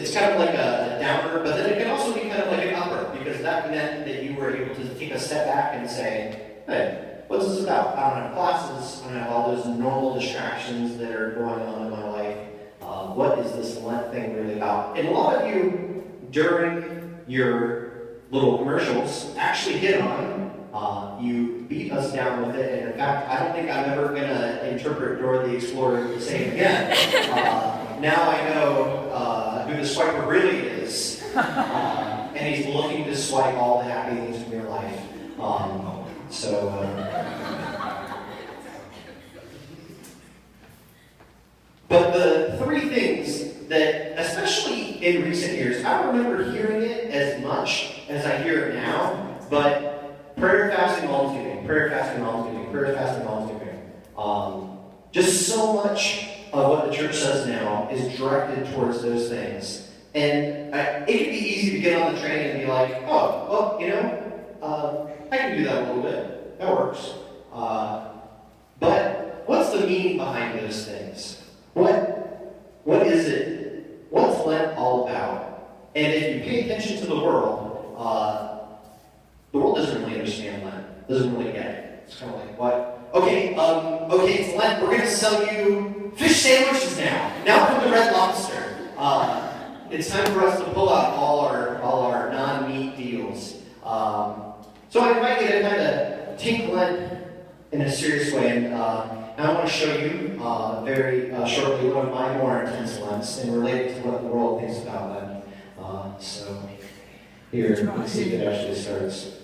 it's kind of like a downer, but then it can also be kind of like an upper, because that meant that you were able to take a step back and say, hey, what's this about? I don't have classes, I don't have all those normal distractions that are going on in my life. What is this Lent thing really about? And a lot of you, during your little commercials, actually hit on. You beat us down with it, and in fact, I don't think I'm ever going to interpret Dora the Explorer the same again. Now I know who the swiper really is, and he's looking to swipe all the happy things from your life. But the three things that, especially in recent years, I don't remember hearing it as much as I hear it now, but prayer, fasting, almsgiving, prayer, fasting, almsgiving, prayer, fasting, almsgiving. Just so much of what the church says now is directed towards those things. And it can be easy to get on the train and be like, oh, well, I can do that a little bit. That works. But what's the meaning behind those things? What is it? What's Lent all about? And if you pay attention to the world doesn't really understand Lent. Doesn't really get it. It's kind of like, what? Okay, it's Lent. We're going to sell you fish sandwiches now. Now come the Red Lobster. It's time for us to pull out all our non-meat deals. So I invite you to kind of take Lent in a serious way, and I want to show you very shortly one of my more intense Lents and relate it to what the world thinks about Lent. So here, let's see if it actually starts.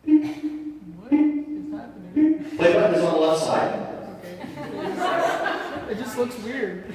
What is happening? Play button is on the left side. Okay. It just looks weird.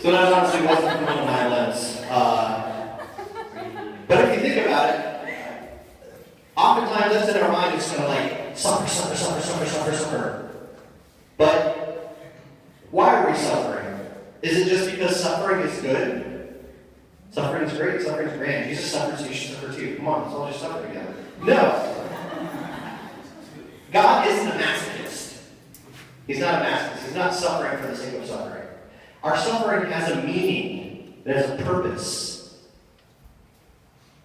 So that honestly wasn't one of my Lents. But if you think about it, oftentimes that's in our mind, it's kind of like, suffer. But why are we suffering? Is it just because suffering is good? Suffering is great, suffering is grand. Jesus suffered, so you should suffer too. Come on, let's all just suffer together. No. God isn't a masochist. He's not a masochist. He's not suffering for the sake of suffering. Our suffering has a meaning, it has a purpose.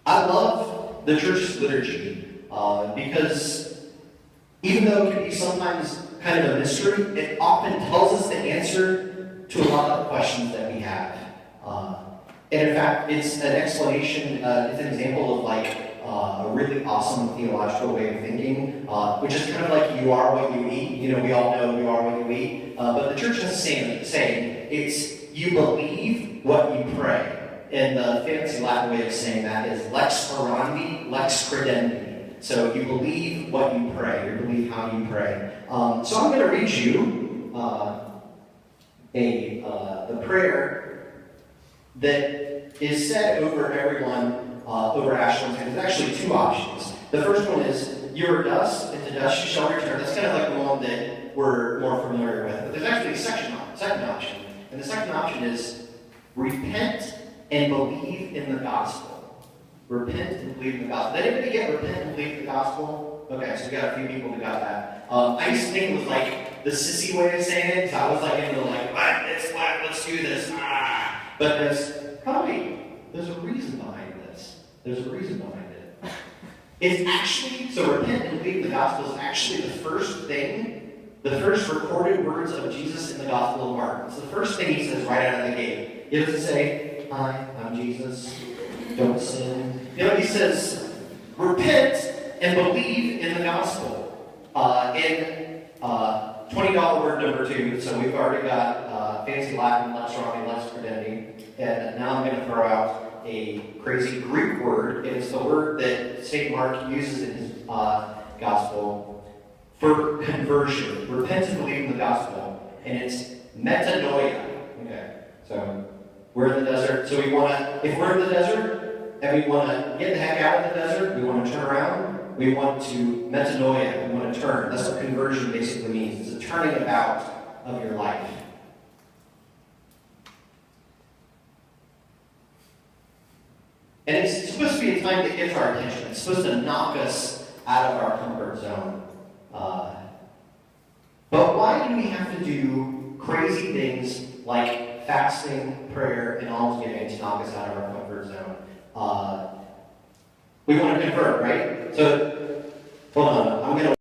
I love the church's liturgy because even though it can be sometimes kind of a mystery, it often tells us the answer to a lot of the questions that we have. And in fact, it's an explanation, it's an example of like a really awesome theological way of thinking, which is kind of like you are what you eat. You know, we all know you are what you eat. But the church has the same saying. It's you believe what you pray. And the fancy Latin way of saying that is lex orandi, lex credendi. So you believe what you pray. You believe how you pray. So I'm going to read you the prayer that is said over everyone over Ash Wednesday. There's actually two options. The first one is, you are dust, and to dust you shall return. That's kind of like the one that we're more familiar with. But there's actually a second option. And the second option is, repent and believe in the gospel. Repent and believe in the gospel. Did anybody get repent and believe in the gospel? Okay, so we got a few people who got that. I used to think it was like the sissy way of saying it, because I was like into like, what? It's what? Let's do this. But there's a reason behind this. There's a reason behind it. It's actually, so repent and believe in the gospel is actually the first recorded words of Jesus in the Gospel of Mark. It's the first thing he says right out of the gate. He doesn't say, hi, I'm Jesus, don't sin. You know, he says, repent and believe in the gospel. In $20 word number 2, so we've already got fancy Latin, lex orandi, lex credendi, and now I'm going to throw out a crazy Greek word, and it's the word that St. Mark uses in his gospel for conversion, repent and believe in the gospel, and it's metanoia. Okay, so we're in the desert, so if we're in the desert and we want to get the heck out of the desert, we want to turn around, we want to metanoia, we want to turn. That's what conversion basically means. It's a turning about of your life. And it's supposed to be a time that gets our attention. It's supposed to knock us out of our comfort zone. But why do we have to do crazy things like fasting, prayer, and almsgiving to knock us out of our comfort zone? We want to convert, right? So, hold on. I'm going to